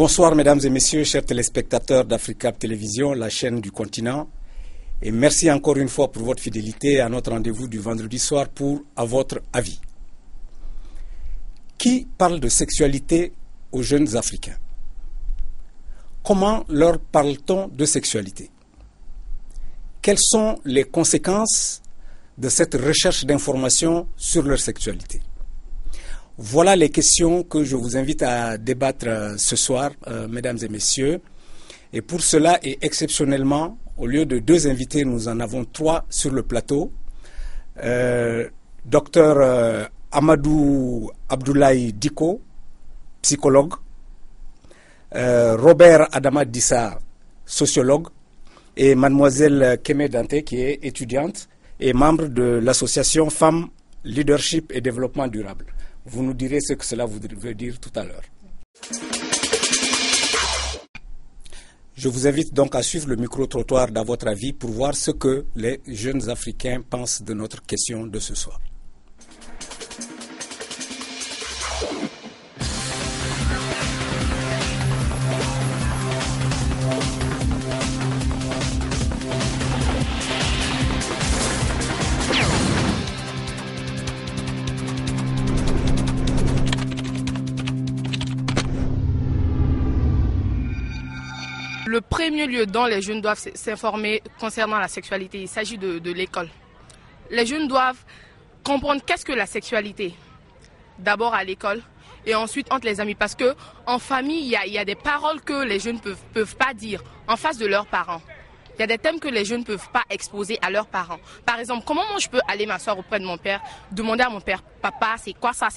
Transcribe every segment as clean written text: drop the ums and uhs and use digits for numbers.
Bonsoir mesdames et messieurs, chers téléspectateurs d'Africab Télévision, la chaîne du continent. Et merci encore une fois pour votre fidélité à notre rendez-vous du vendredi soir pour À votre avis. Qui parle de sexualité aux jeunes Africains? Comment leur parle-t-on de sexualité? Quelles sont les conséquences de cette recherche d'informations sur leur sexualité? Voilà les questions que je vous invite à débattre ce soir, mesdames et messieurs. Et pour cela, et exceptionnellement, au lieu de 2 invités, nous en avons 3 sur le plateau. Docteur Amadou Abdoulaye Diko, psychologue. Robert Adama Dissa, sociologue. Et mademoiselle Kemé Dante, qui est étudiante et membre de l'association Femmes, Leadership et Développement Durable. Vous nous direz ce que cela veut dire tout à l'heure. Je vous invite donc à suivre le micro-trottoir d'À votre avis pour voir ce que les jeunes Africains pensent de notre question de ce soir. Le premier lieu dont les jeunes doivent s'informer concernant la sexualité, il s'agit de l'école. Les jeunes doivent comprendre qu'est-ce que la sexualité. D'abord à l'école et ensuite entre les amis. Parce qu'en famille, il y a des paroles que les jeunes ne peuvent pas dire en face de leurs parents. Il y a des thèmes que les jeunes ne peuvent pas exposer à leurs parents. Par exemple, comment moi je peux aller m'asseoir auprès de mon père, demander à mon père, papa, c'est quoi ça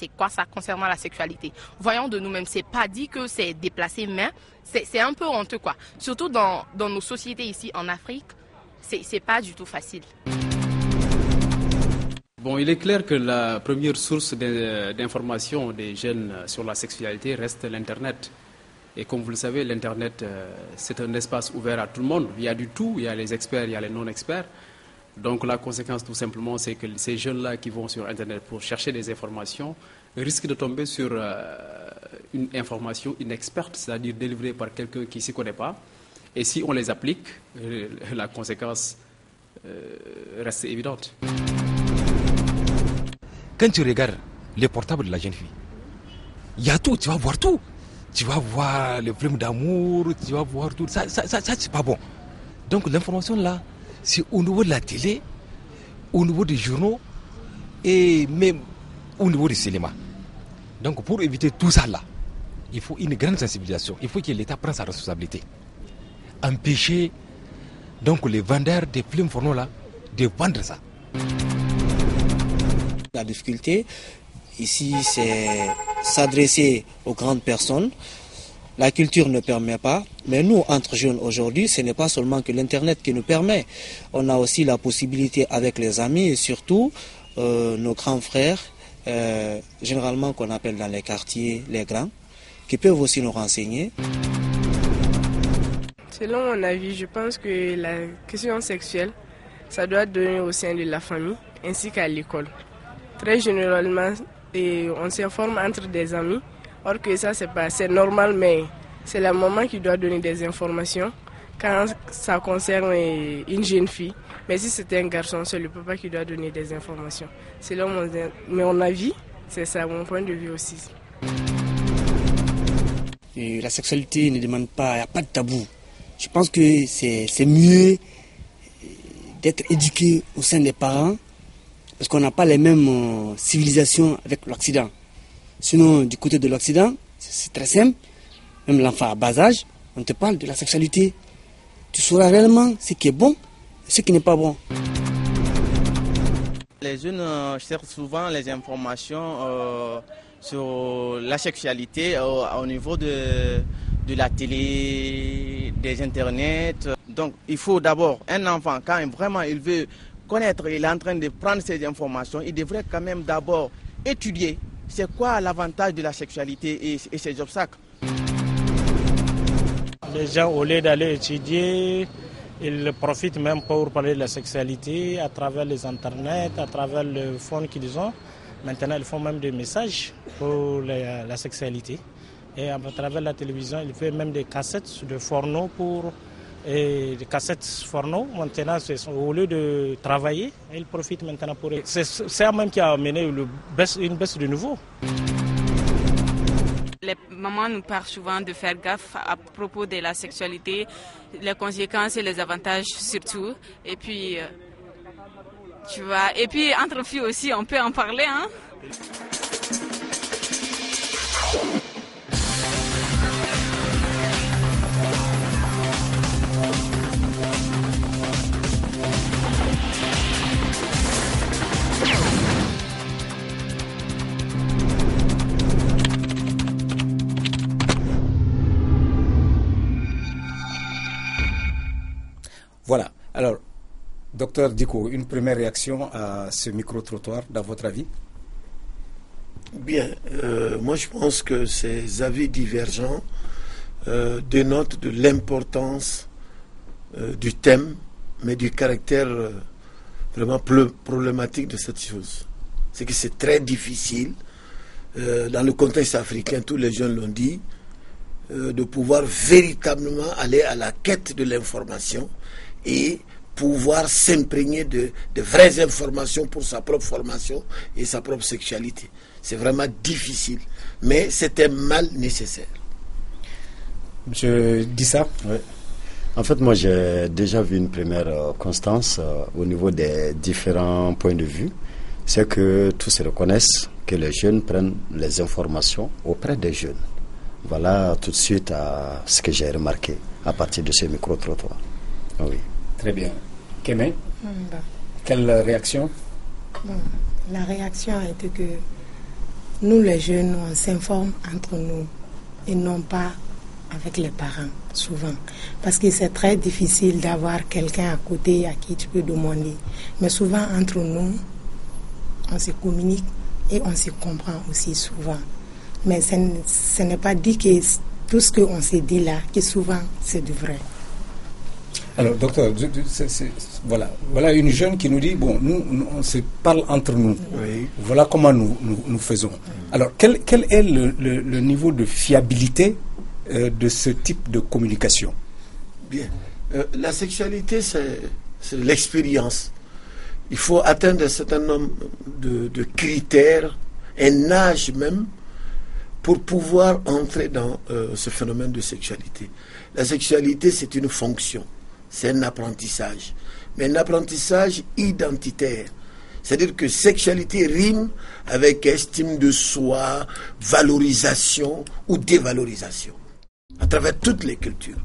concernant la sexualité. Voyons de nous-mêmes, c'est pas dit que c'est déplacé, mais c'est un peu honteux quoi. Surtout dans nos sociétés ici en Afrique, c'est pas du tout facile. Bon, il est clair que la première source d'information des jeunes sur la sexualité reste l'Internet. Et comme vous le savez, l'Internet, c'est un espace ouvert à tout le monde. Il y a du tout, il y a les experts, il y a les non-experts. Donc la conséquence tout simplement, c'est que ces jeunes-là qui vont sur Internet pour chercher des informations risquent de tomber sur une information inexperte, c'est-à-dire délivrée par quelqu'un qui ne s'y connaît pas. Et si on les applique, la conséquence reste évidente. Quand tu regardes les portables de la jeune fille, il y a tout, tu vas voir tout. Tu vas voir les problèmes d'amour, tu vas voir tout. Ça c'est pas bon. Donc l'information là, c'est au niveau de la télé, au niveau des journaux et même au niveau du cinéma. Donc pour éviter tout ça là, il faut une grande sensibilisation. Il faut que l'État prenne sa responsabilité. Empêcher donc les vendeurs des films porno là de vendre ça. La difficulté ici, c'est s'adresser aux grandes personnes. La culture ne permet pas, mais nous, entre jeunes aujourd'hui, ce n'est pas seulement que l'Internet qui nous permet. On a aussi la possibilité avec les amis et surtout nos grands frères, généralement qu'on appelle dans les quartiers les grands, qui peuvent aussi nous renseigner. Selon mon avis, je pense que la question sexuelle, ça doit être donné au sein de la famille ainsi qu'à l'école. Très généralement, et on s'informe entre des amis, or que ça c'est normal, mais c'est la maman qui doit donner des informations quand ça concerne une jeune fille. Mais si c'est un garçon, c'est le papa qui doit donner des informations. Selon mon avis, c'est ça, mon point de vue aussi. Et la sexualité ne demande pas, il n'y a pas de tabou. Je pense que c'est mieux d'être éduqué au sein des parents, parce qu'on n'a pas les mêmes civilisations avec l'Occident. Sinon, du côté de l'Occident, c'est très simple. Même l'enfant à bas âge, on te parle de la sexualité. Tu sauras réellement ce qui est bon et ce qui n'est pas bon. Les jeunes cherchent souvent les informations sur la sexualité au niveau de la télé, des internets. Donc, il faut d'abord, un enfant, quand vraiment il veut connaître, il est en train de prendre ces informations, il devrait quand même d'abord étudier c'est quoi l'avantage de la sexualité et ses obstacles. Les gens, au lieu d'aller étudier, ils profitent même pour parler de la sexualité à travers les internets, à travers le phone qu'ils ont. Maintenant, ils font même des messages pour la sexualité. Et à travers la télévision, il fait même des cassettes de porno et des cassettes porno. Maintenant, au lieu de travailler, il profite maintenant pour... C'est ça même qui a amené une baisse de niveau. Les mamans nous parlent souvent de faire gaffe à propos de la sexualité, les conséquences et les avantages surtout. Et puis, tu vois, et puis entre filles aussi, on peut en parler, hein. Voilà. Alors, docteur Diko, une première réaction à ce micro-trottoir, dans votre avis? Bien, moi je pense que ces avis divergents dénotent de l'importance du thème, mais du caractère vraiment problématique de cette chose. C'est que c'est très difficile, dans le contexte africain, tous les jeunes l'ont dit, de pouvoir véritablement aller à la quête de l'information et pouvoir s'imprégner de vraies informations pour sa propre formation et sa propre sexualité. C'est vraiment difficile, mais c'est un mal nécessaire. Je dis ça. Oui. En fait, moi, j'ai déjà vu une première constance au niveau des différents points de vue. C'est que tous se reconnaissent que les jeunes prennent les informations auprès des jeunes. Voilà tout de suite ce que j'ai remarqué à partir de ce micro-trottoir. Oui. Très bien. Kémé, quelle réaction? La réaction a été que nous, les jeunes, on s'informe entre nous et non pas avec les parents, souvent. Parce que c'est très difficile d'avoir quelqu'un à côté à qui tu peux demander. Mais souvent, entre nous, on se communique et on se comprend aussi souvent. Mais ce n'est pas dit que tout ce qu'on s'est dit là, que souvent, c'est du vrai. Alors, docteur, voilà une jeune qui nous dit, bon, nous on se parle entre nous. Oui. Voilà comment nous faisons. Alors, quel est le niveau de fiabilité de ce type de communication? Bien. La sexualité, c'est l'expérience. Il faut atteindre un certain nombre de critères, un âge même, pour pouvoir entrer dans ce phénomène de sexualité. La sexualité, c'est une fonction. C'est un apprentissage, mais un apprentissage identitaire. C'est-à-dire que sexualité rime avec estime de soi, valorisation ou dévalorisation, à travers toutes les cultures.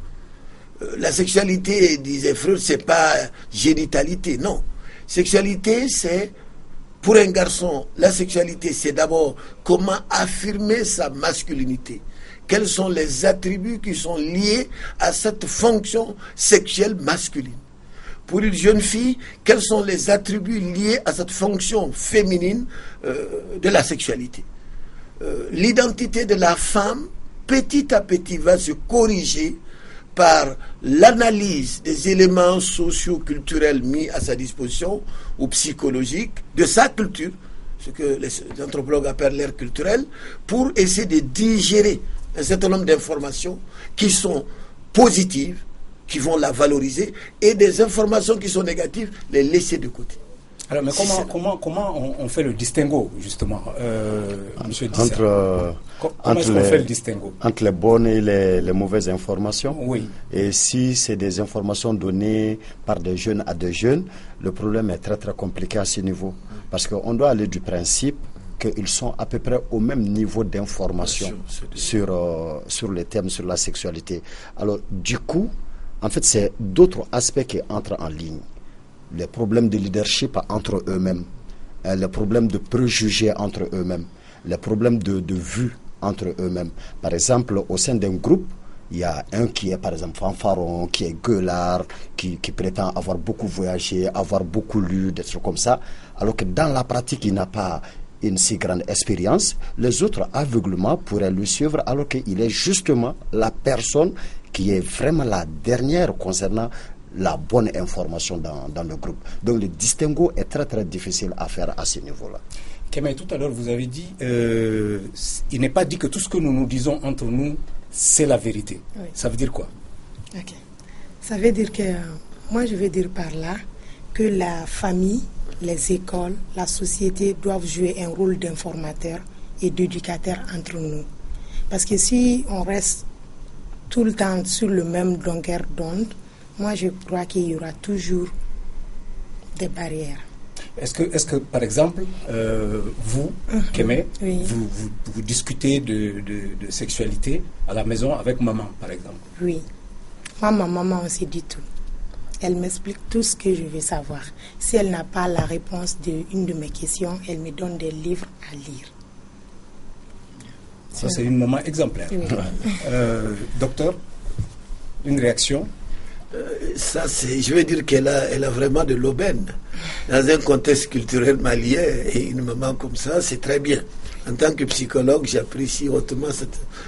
La sexualité, disait Freud, c'est pas génitalité, non. Sexualité, c'est, pour un garçon, la sexualité, c'est d'abord comment affirmer sa masculinité. Quels sont les attributs qui sont liés à cette fonction sexuelle masculine? Pour une jeune fille, quels sont les attributs liés à cette fonction féminine de la sexualité? L'identité de la femme, petit à petit, va se corriger par l'analyse des éléments socio-culturels mis à sa disposition ou psychologiques de sa culture, ce que les anthropologues appellent l'ère culturelle, pour essayer de digérer un certain nombre d'informations qui sont positives, qui vont la valoriser, et des informations qui sont négatives, les laisser de côté. Alors, mais comment on fait le distinguo, justement, monsieur Dissa? Comment est-ce qu'on fait le distinguo entre les bonnes et les mauvaises informations? Oui. Et si c'est des informations données par des jeunes à des jeunes, le problème est très très compliqué à ce niveau. Parce qu'on doit aller du principe qu'ils sont à peu près au même niveau d'information sur les thèmes, sur la sexualité. Alors, du coup, en fait, c'est d'autres aspects qui entrent en ligne. Les problèmes de leadership entre eux-mêmes, les problèmes de préjugés entre eux-mêmes, les problèmes de vue entre eux-mêmes. Par exemple, au sein d'un groupe, il y a un qui est par exemple fanfaron, qui est gueulard, qui prétend avoir beaucoup voyagé, avoir beaucoup lu, des trucs comme ça, alors que dans la pratique, il n'a pas une si grande expérience. Les autres aveuglement pourraient le suivre, alors qu'il est justement la personne qui est vraiment la dernière concernant la bonne information dans le groupe. Donc le distinguo est très très difficile à faire à ce niveau-là. Kémé, tout à l'heure vous avez dit, il n'est pas dit que tout ce que nous disons entre nous, c'est la vérité. Oui. Ça veut dire quoi? Ok. Ça veut dire que, moi je veux dire par là, que la famille, les écoles, la société doivent jouer un rôle d'informateur et d'éducateur entre nous. Parce que si on reste tout le temps sur le même longueur d'onde, moi je crois qu'il y aura toujours des barrières. Est-ce que par exemple, vous, Kémé, oui. vous discutez de sexualité à la maison avec maman, par exemple? Oui. Moi, ma maman, on s'est dit tout. Elle m'explique tout ce que je veux savoir. Si elle n'a pas la réponse d'une de mes questions, elle me donne des livres à lire. Ça, c'est une maman exemplaire. Oui. Docteur, une réaction? Ça, je veux dire qu'elle a vraiment de l'aubaine. Dans un contexte culturel malien, et une maman comme ça, c'est très bien. En tant que psychologue, j'apprécie hautement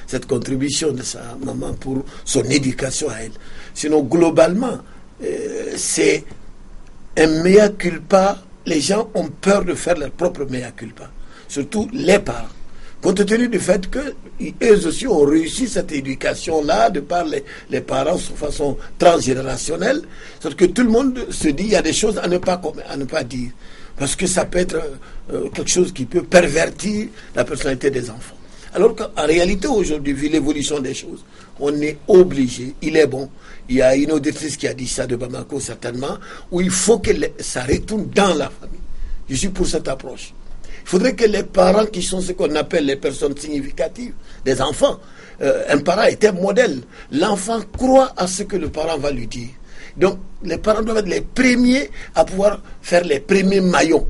cette contribution de sa maman pour son éducation à elle. Sinon, globalement, c'est un mea culpa. Les gens ont peur de faire leur propre mea culpa. Surtout les parents. Compte tenu du fait qu'eux aussi ont réussi cette éducation-là de par les parents de façon transgénérationnelle, c'est que tout le monde se dit qu'il y a des choses à ne pas dire. Parce que ça peut être quelque chose qui peut pervertir la personnalité des enfants. Alors qu'en réalité, aujourd'hui, vu l'évolution des choses, on est obligé, il est bon, il y a une auditrice qui a dit ça de Bamako certainement, où il faut que ça retourne dans la famille. Je suis pour cette approche. Il faudrait que les parents qui sont ce qu'on appelle les personnes significatives des enfants, un parent est un modèle. L'enfant croit à ce que le parent va lui dire. Donc, les parents doivent être les premiers à pouvoir faire les premiers maillons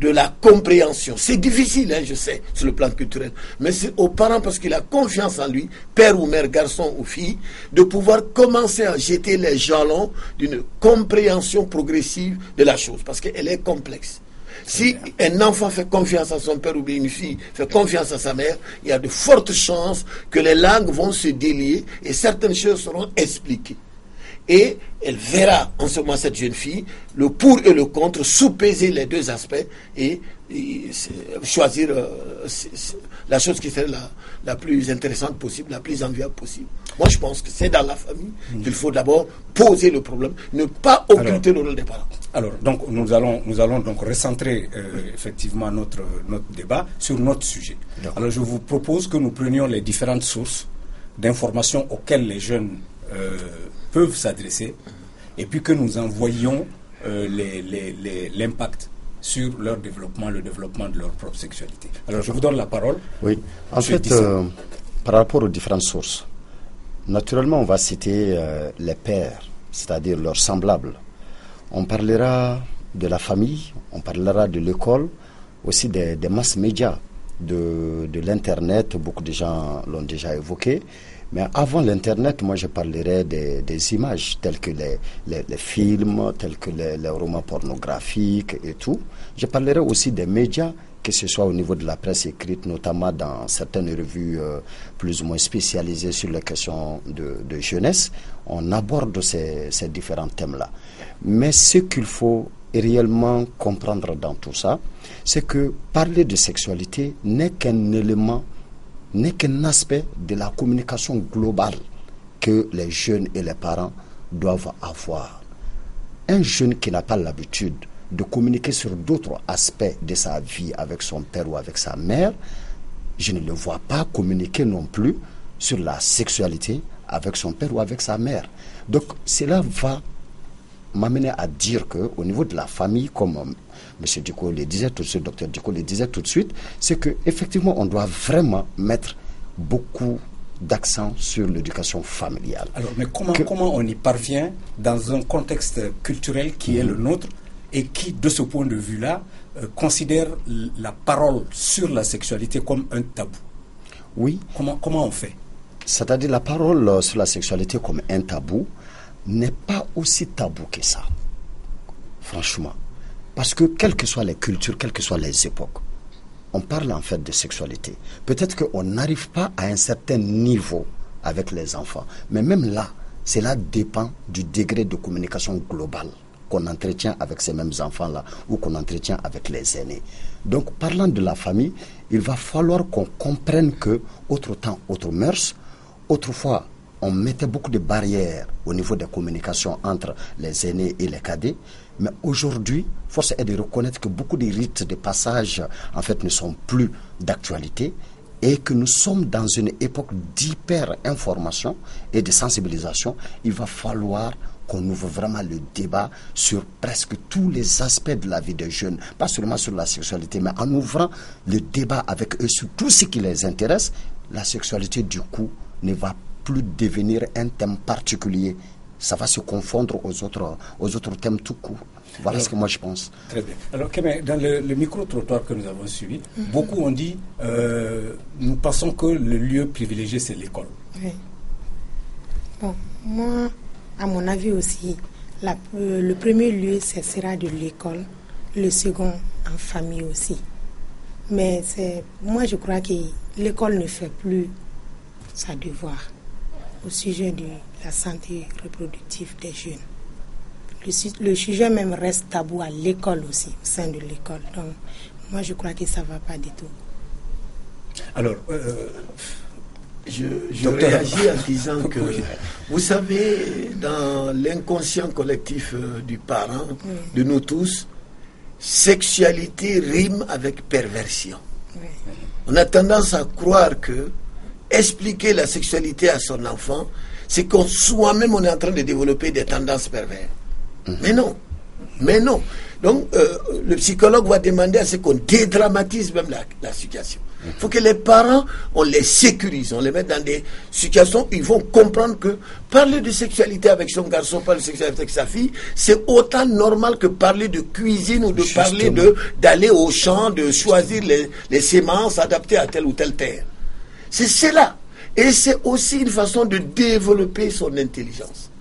de la compréhension. C'est difficile, je sais, sur le plan culturel, mais c'est aux parents, parce qu'il a confiance en lui, père ou mère, garçon ou fille, de pouvoir commencer à jeter les jalons d'une compréhension progressive de la chose, parce qu'elle est complexe. Si un enfant fait confiance à son père ou bien une fille fait confiance à sa mère, il y a de fortes chances que les langues vont se délier et certaines choses seront expliquées. Et elle verra en ce moment, cette jeune fille, le pour et le contre, sous-peser les deux aspects et choisir la chose qui serait la plus intéressante possible, la plus enviable possible. Moi, je pense que c'est dans la famille qu'il faut d'abord poser le problème, ne pas occulter le rôle des parents. Alors, donc, nous allons donc recentrer effectivement notre débat sur notre sujet. Alors, je vous propose que nous prenions les différentes sources d'informations auxquelles les jeunes peuvent s'adresser, et puis que nous envoyions l'impact sur leur développement, le développement de leur propre sexualité. Alors, je vous donne la parole. Oui, en fait, par rapport aux différentes sources, naturellement, on va citer les pairs, c'est-à-dire leurs semblables. On parlera de la famille, on parlera de l'école, aussi des masses médias, de l'Internet, beaucoup de gens l'ont déjà évoqué. Mais avant l'Internet, moi je parlerais des images telles que les films, tels que les romans pornographiques et tout. Je parlerai aussi des médias, que ce soit au niveau de la presse écrite, notamment dans certaines revues plus ou moins spécialisées sur les questions de jeunesse. On aborde ces différents thèmes-là. Mais ce qu'il faut réellement comprendre dans tout ça, c'est que parler de sexualité n'est qu'un élément, n'est qu'un aspect de la communication globale que les jeunes et les parents doivent avoir. Un jeune qui n'a pas l'habitude de communiquer sur d'autres aspects de sa vie avec son père ou avec sa mère, je ne le vois pas communiquer non plus sur la sexualité avec son père ou avec sa mère. Donc cela va m'amener à dire qu'au niveau de la famille, comme M. Diko le disait tout de suite, Dr Diko le disait tout de suite, c'est qu'effectivement on doit vraiment mettre beaucoup d'accent sur l'éducation familiale. Alors, mais comment on y parvient dans un contexte culturel qui est le nôtre et qui, de ce point de vue-là, considère la parole sur la sexualité comme un tabou? Oui. Comment on fait? C'est-à-dire la parole sur la sexualité comme un tabou n'est pas aussi tabou que ça, franchement. Parce que quelles que soient les cultures, quelles que soient les époques, on parle en fait de sexualité. Peut-être qu'on n'arrive pas à un certain niveau avec les enfants, mais même là, cela dépend du degré de communication globale qu'on entretient avec ces mêmes enfants-là ou qu'on entretient avec les aînés. Donc, parlant de la famille, il va falloir qu'on comprenne que, autre temps, autre mœurs, autrefois, on mettait beaucoup de barrières au niveau des communications entre les aînés et les cadets, mais aujourd'hui, force est de reconnaître que beaucoup de rites de passage, en fait, ne sont plus d'actualité et que nous sommes dans une époque d'hyper-information et de sensibilisation. Il va falloir qu'on ouvre vraiment le débat sur presque tous les aspects de la vie des jeunes, pas seulement sur la sexualité, mais en ouvrant le débat avec eux sur tout ce qui les intéresse. La sexualité, du coup, ne va plus devenir un thème particulier. Ça va se confondre aux autres thèmes tout court. Voilà ce que moi je pense. Très bien. Alors, Kémé, dans le micro-trottoir que nous avons suivi, beaucoup ont dit nous pensons que le lieu privilégié, c'est l'école. Oui. Bon, moi, à mon avis aussi, le premier lieu, ce sera de l'école, le second en famille aussi. Mais moi, je crois que l'école ne fait plus sa devoir au sujet de la santé reproductive des jeunes. Le sujet même reste tabou à l'école aussi, au sein de l'école. Donc, moi, je crois que ça ne va pas du tout. Alors, je réagis en disant que, vous savez, dans l'inconscient collectif du parent, de nous tous, sexualité rime avec perversion. Oui. On a tendance à croire que expliquer la sexualité à son enfant, c'est qu'on soi-même on est en train de développer des tendances perverses. Mais non. Donc, le psychologue va demander à ce qu'on dédramatise même la situation. Il faut que les parents, on les sécurise, on les met dans des situations où ils vont comprendre que parler de sexualité avec son garçon, parler de sexualité avec sa fille, c'est autant normal que parler de cuisine ou de parler d'aller au champ, de choisir les semences adaptées à telle ou telle terre. C'est cela. Et c'est aussi une façon de développer son intelligence.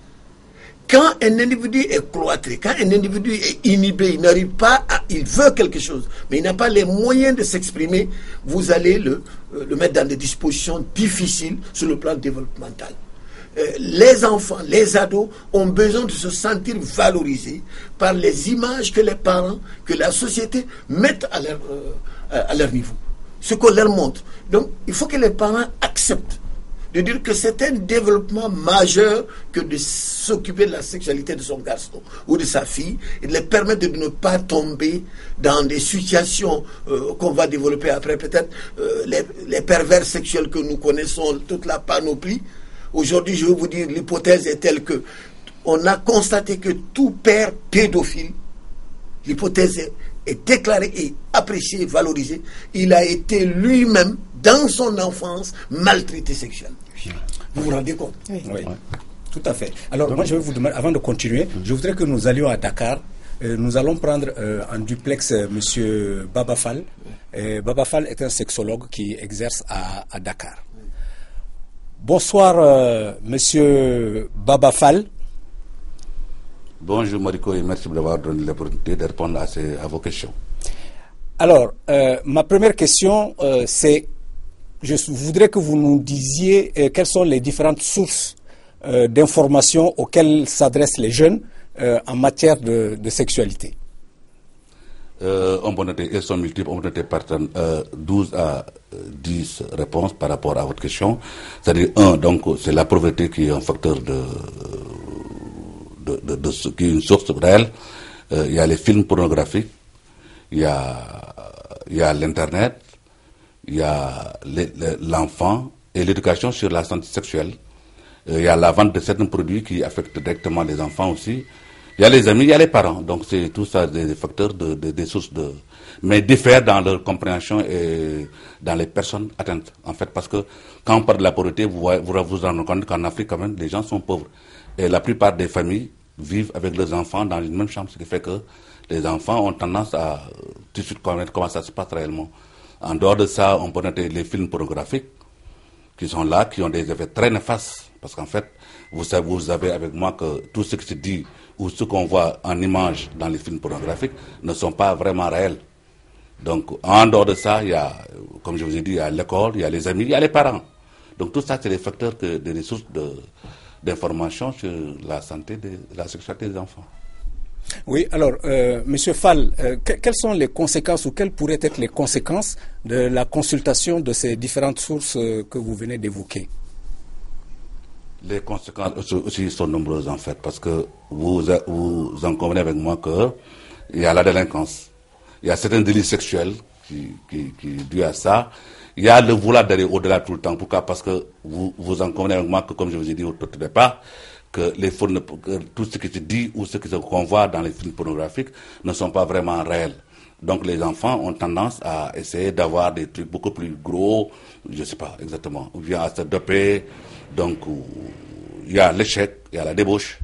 Quand un individu est cloîtré, quand un individu est inhibé, il n'arrive pas il veut quelque chose, mais il n'a pas les moyens de s'exprimer, vous allez le mettre dans des dispositions difficiles sur le plan développemental. Les enfants, les ados ont besoin de se sentir valorisés par les images que les parents, que la société mettent à leur niveau, ce qu'on leur montre. Donc, il faut que les parents acceptent de dire que c'est un développement majeur que de s'occuper de la sexualité de son garçon ou de sa fille et de les permettre de ne pas tomber dans des situations qu'on va développer après, peut-être les pervers sexuels que nous connaissons, toute la panoplie. Aujourd'hui, je vais vous dire, l'hypothèse est telle que on a constaté que tout père pédophile, l'hypothèse est déclarée et appréciée, valorisée, il a été lui-même, dans son enfance, maltraité sexuellement. Vous vous rendez compte? Oui. Tout à fait. Alors, moi, je vais vous demander, avant de continuer, je voudrais que nous allions à Dakar. Nous allons prendre en duplex M. Baba Fall. Baba Fall est un sexologue qui exerce à Dakar. Bonsoir, M. Baba Fall. Bonjour Mariko et merci d'avoir donné l'opportunité de répondre à vos questions. Alors, ma première question, c'est, je voudrais que vous nous disiez quelles sont les différentes sources d'informations auxquelles s'adressent les jeunes en matière de sexualité. On peut noter, elles sont multiples, on peut noter 12 à 10 réponses par rapport à votre question. C'est-à-dire, donc, c'est la pauvreté qui est un facteur qui est une source réelle. Il y a les films pornographiques, il y a l'Internet, il y a l'enfant et l'éducation sur la santé sexuelle. Il y a la vente de certains produits qui affectent directement les enfants aussi. Il y a les amis, il y a les parents. Donc c'est tout ça des facteurs, des sources mais diffèrent dans leur compréhension et dans les personnes atteintes. En fait, parce que quand on parle de la pauvreté, vous vous rendez compte qu'en Afrique, quand même, les gens sont pauvres. Et la plupart des familles vivent avec leurs enfants dans une même chambre, ce qui fait que les enfants ont tendance à tout de suite connaître comment ça se passe réellement. En dehors de ça, on peut noter les films pornographiques qui sont là, qui ont des effets très néfastes. Parce qu'en fait, vous savez avec moi que tout ce qui se dit ou ce qu'on voit en images dans les films pornographiques ne sont pas vraiment réels. Donc, en dehors de ça, il y a, comme je vous ai dit, il y a l'école, il y a les amis, il y a les parents. Donc tout ça, c'est des facteurs, des sources de d'information sur la santé de la sexualité des enfants. Oui, alors, Monsieur Fall, quelles sont les conséquences ou quelles pourraient être les conséquences de la consultation de ces différentes sources que vous venez d'évoquer? Les conséquences aussi sont nombreuses en fait, parce que vous en convenez avec moi qu'il y a la délinquance, il y a certains délits sexuels qui dû à ça, il y a le vouloir d'aller au-delà tout le temps. Pourquoi? Parce que vous en convenez avec moi que, comme je vous ai dit au tout départ, que tout ce qui se dit ou ce qui se convoit dans les films pornographiques ne sont pas vraiment réels. Donc les enfants ont tendance à essayer d'avoir des trucs beaucoup plus gros, je ne sais pas exactement, ou bien à se doper. Donc il y a l'échec, il y a la débauche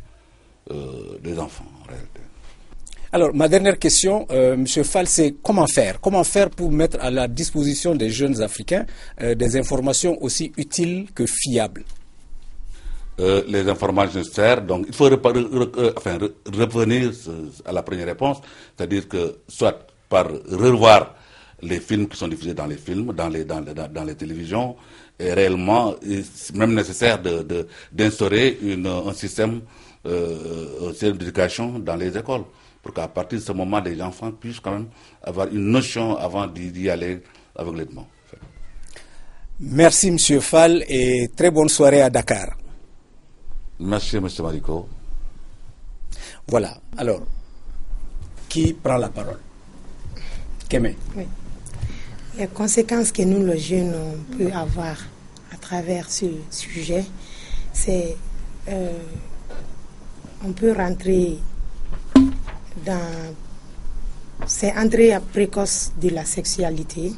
des enfants en réalité. Alors ma dernière question, Monsieur Fall, c'est comment faire? Comment faire pour mettre à la disposition des jeunes Africains des informations aussi utiles que fiables? Les informations nécessaires, donc il faut revenir à la première réponse, c'est-à-dire que soit par revoir les films qui sont diffusés dans les films, dans les télévisions, et réellement, c'est même nécessaire d'instaurer un système d'éducation dans les écoles, pour qu'à partir de ce moment, les enfants puissent quand même avoir une notion avant d'y aller aveuglément. Merci Monsieur Fall et très bonne soirée à Dakar. Merci, M. Mariko. Voilà. Alors, qui prend la parole? Kémé. Oui. Les conséquences que nous, les jeunes, on peut avoir à travers ce sujet, c'est on peut rentrer dans... C'est entrée précoce de la sexualité,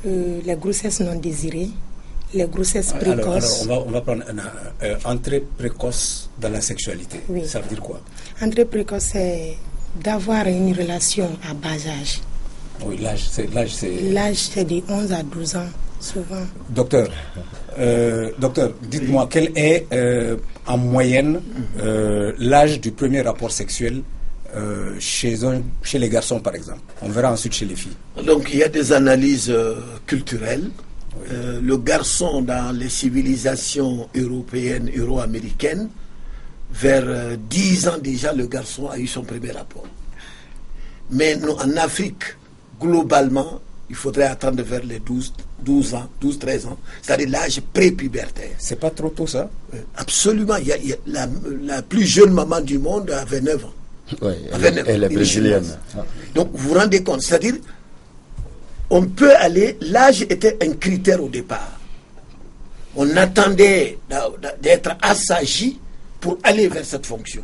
les grossesses non désirées, les grossesses précoces. Alors on va prendre entrée précoce dans la sexualité. Oui. Ça veut dire quoi? Entrée précoce, c'est d'avoir une relation à bas âge. Oui, l'âge, c'est... L'âge, c'est de 11 à 12 ans, souvent. Docteur, dites-moi, quel est en moyenne l'âge du premier rapport sexuel chez les garçons, par exemple? On verra ensuite chez les filles. Donc, il y a des analyses culturelles. Oui. Le garçon, dans les civilisations européennes, euro-américaines, vers 10 ans déjà, le garçon a eu son premier rapport. Mais nous, en Afrique, globalement, il faudrait attendre vers les 12 ans, 13 ans, c'est-à-dire l'âge pré-pubertaire. C'est pas trop tôt, ça? Absolument. La plus jeune maman du monde avait 9 ans. Oui, elle est brésilienne. Donc, vous vous rendez compte, c'est-à-dire, on peut aller, l'âge était un critère au départ. On attendait d'être assagi pour aller vers cette fonction.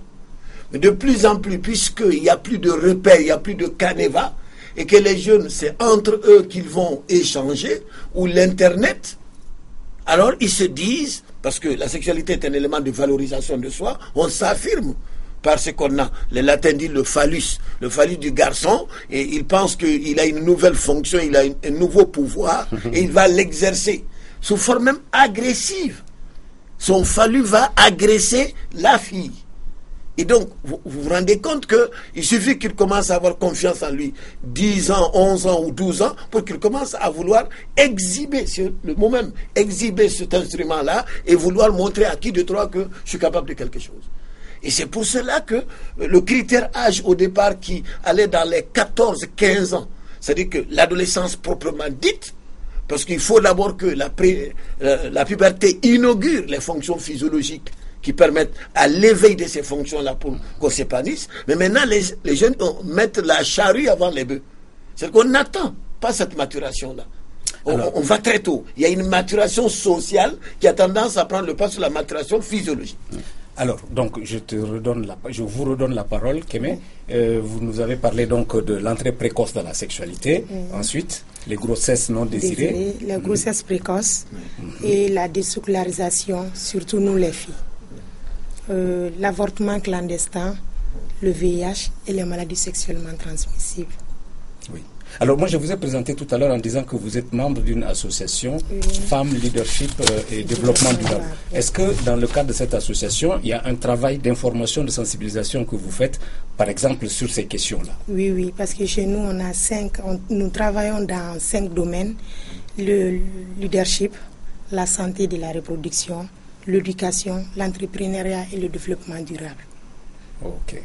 Mais de plus en plus, puisqu'il n'y a plus de repères, il n'y a plus de canevas, et que les jeunes, c'est entre eux qu'ils vont échanger, ou l'Internet, alors ils se disent, parce que la sexualité est un élément de valorisation de soi, on s'affirme par ce qu'on a. Les latins disent le phallus du garçon, et il pense qu'il a une nouvelle fonction, il a un nouveau pouvoir, et il va l'exercer sous forme même agressive. Son phallus va agresser la fille. Et donc, vous vous rendez compte qu'il suffit qu'il commence à avoir confiance en lui, 10 ans, 11 ans ou 12 ans, pour qu'il commence à vouloir exhiber, le mot même, exhiber cet instrument-là et vouloir montrer à qui de toi que je suis capable de quelque chose. Et c'est pour cela que le critère âge au départ qui allait dans les 14-15 ans, c'est-à-dire que l'adolescence proprement dite, parce qu'il faut d'abord que la puberté inaugure les fonctions physiologiques qui permettent à l'éveil de ces fonctions-là pour qu'on s'épanouisse. Mais maintenant, les jeunes mettent la charrue avant les bœufs. C'est qu'on n'attend pas cette maturation-là. On va très tôt. Il y a une maturation sociale qui a tendance à prendre le pas sur la maturation physiologique. Alors, donc, je vous redonne la parole, Kémé. Vous nous avez parlé donc de l'entrée précoce dans la sexualité. Ensuite, les grossesses non désirées. Les grossesses précoces et la déscolarisation, surtout nous les filles. L'avortement clandestin, le VIH et les maladies sexuellement transmissibles. Oui. Alors moi je vous ai présenté tout à l'heure en disant que vous êtes membre d'une association Femmes, Leadership et Développement Durable. Est-ce que dans le cadre de cette association, il y a un travail d'information, de sensibilisation que vous faites, par exemple, sur ces questions-là? Oui, parce que chez nous, nous travaillons dans 5 domaines. Le leadership, la santé de la reproduction, l'éducation, l'entrepreneuriat et le développement durable. Ok.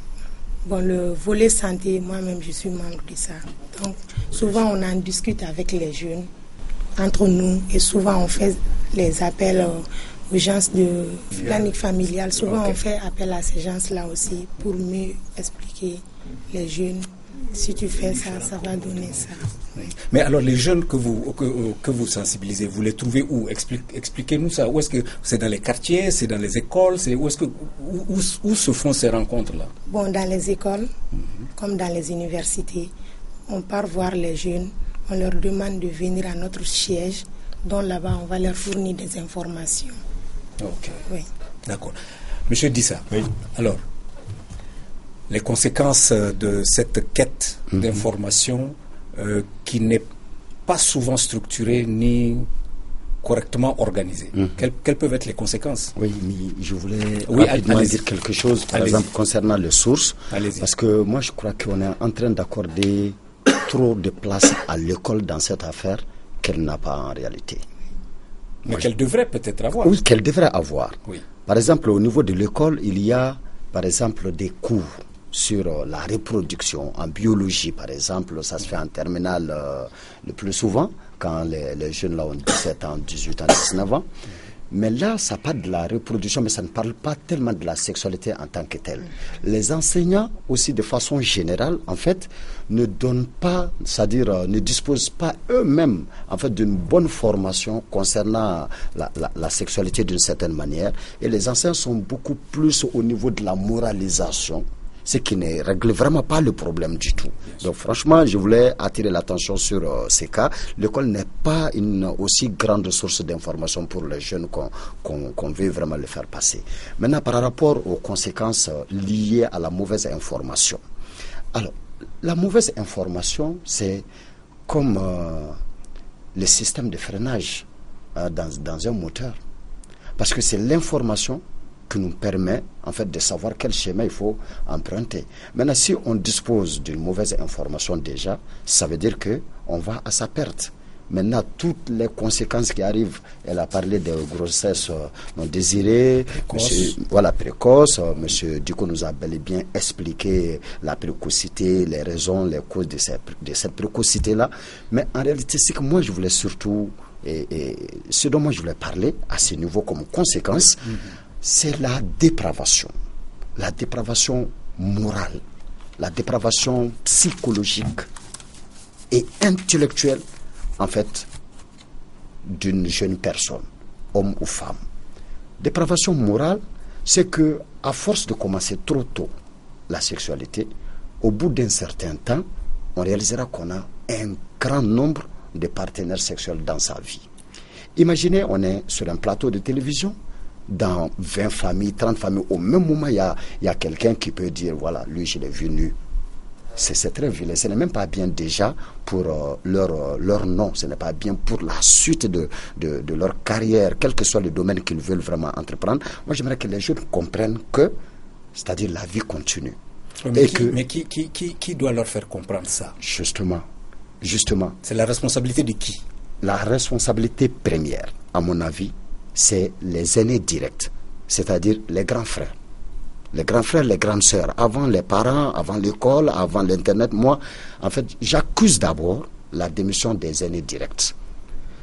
Bon, le volet santé, moi-même, je suis membre de ça. Donc, souvent, on en discute avec les jeunes, entre nous, et souvent, on fait les appels aux gens de planning familial. Souvent, on fait appel à ces gens-là aussi pour mieux expliquer les jeunes. Si tu fais ça, ça va donner ça. Mais alors, les jeunes que vous sensibilisez, vous les trouvez où? Expliquez-nous ça. Où est-ce que c'est dans les quartiers, c'est dans les écoles, où se font ces rencontres-là? Bon, dans les écoles, comme dans les universités, on part voir les jeunes, on leur demande de venir à notre siège, dont là-bas, on va leur fournir des informations. Ok. Oui. D'accord. Monsieur Dissa, alors, les conséquences de cette quête d'information qui n'est pas souvent structurée ni correctement organisée. Quelles peuvent être les conséquences? Oui, mais je voulais rapidement dire quelque chose, par exemple, concernant les sources. Parce que moi, je crois qu'on est en train d'accorder trop de place à l'école dans cette affaire qu'elle n'a pas en réalité. Mais qu'elle devrait peut-être avoir. Oui, qu'elle devrait avoir. Oui. Par exemple, au niveau de l'école, il y a, par exemple, des cours sur la reproduction en biologie, par exemple. Ça se fait en terminale le plus souvent, quand les jeunes là ont 17 ans, 18 ans, 19 ans. Mais là, ça parle de la reproduction, mais ça ne parle pas tellement de la sexualité en tant que telle. Les enseignants aussi, de façon générale, en fait, ne donnent pas, c'est-à-dire ne disposent pas eux-mêmes, en fait, d'une bonne formation concernant la sexualité d'une certaine manière. Et les enseignants sont beaucoup plus au niveau de la moralisation, ce qui ne règle vraiment pas le problème du tout. Donc franchement, je voulais attirer l'attention sur ces cas. L'école n'est pas une aussi grande source d'information pour les jeunes qu'on veut vraiment le faire passer. Maintenant, par rapport aux conséquences liées à la mauvaise information. Alors, la mauvaise information, c'est comme le système de freinage dans un moteur. Parce que c'est l'information qui nous permet en fait de savoir quel schéma il faut emprunter. Maintenant, si on dispose d'une mauvaise information déjà, ça veut dire qu'on va à sa perte. Maintenant, toutes les conséquences qui arrivent, elle a parlé de grossesse non désirée, précoce. Monsieur Diko nous a bel et bien expliqué la précocité, les raisons, les causes de cette précocité-là. Mais en réalité, c'est que moi, je voulais surtout, et ce dont moi je voulais parler à ce niveau comme conséquence, c'est la dépravation morale, la dépravation psychologique et intellectuelle, en fait, d'une jeune personne, homme ou femme. Dépravation morale, c'est que à force de commencer trop tôt la sexualité, au bout d'un certain temps, on réalisera qu'on a un grand nombre de partenaires sexuels dans sa vie. Imaginez, on est sur un plateau de télévision, dans 20 familles, 30 familles, au même moment, il y a quelqu'un qui peut dire, voilà, lui, je l'ai vu nu. C'est très vilain. Ce n'est même pas bien déjà pour leur nom. Ce n'est pas bien pour la suite de leur carrière, quel que soit le domaine qu'ils veulent vraiment entreprendre. Moi, j'aimerais que les jeunes comprennent que, c'est-à-dire la vie continue. Mais qui doit leur faire comprendre ça? Justement. C'est la responsabilité de qui? La responsabilité première, à mon avis, c'est les aînés directs, c'est-à-dire les grands frères. Les grands frères, les grandes sœurs, avant les parents, avant l'école, avant l'Internet. Moi, en fait, j'accuse d'abord la démission des aînés directs.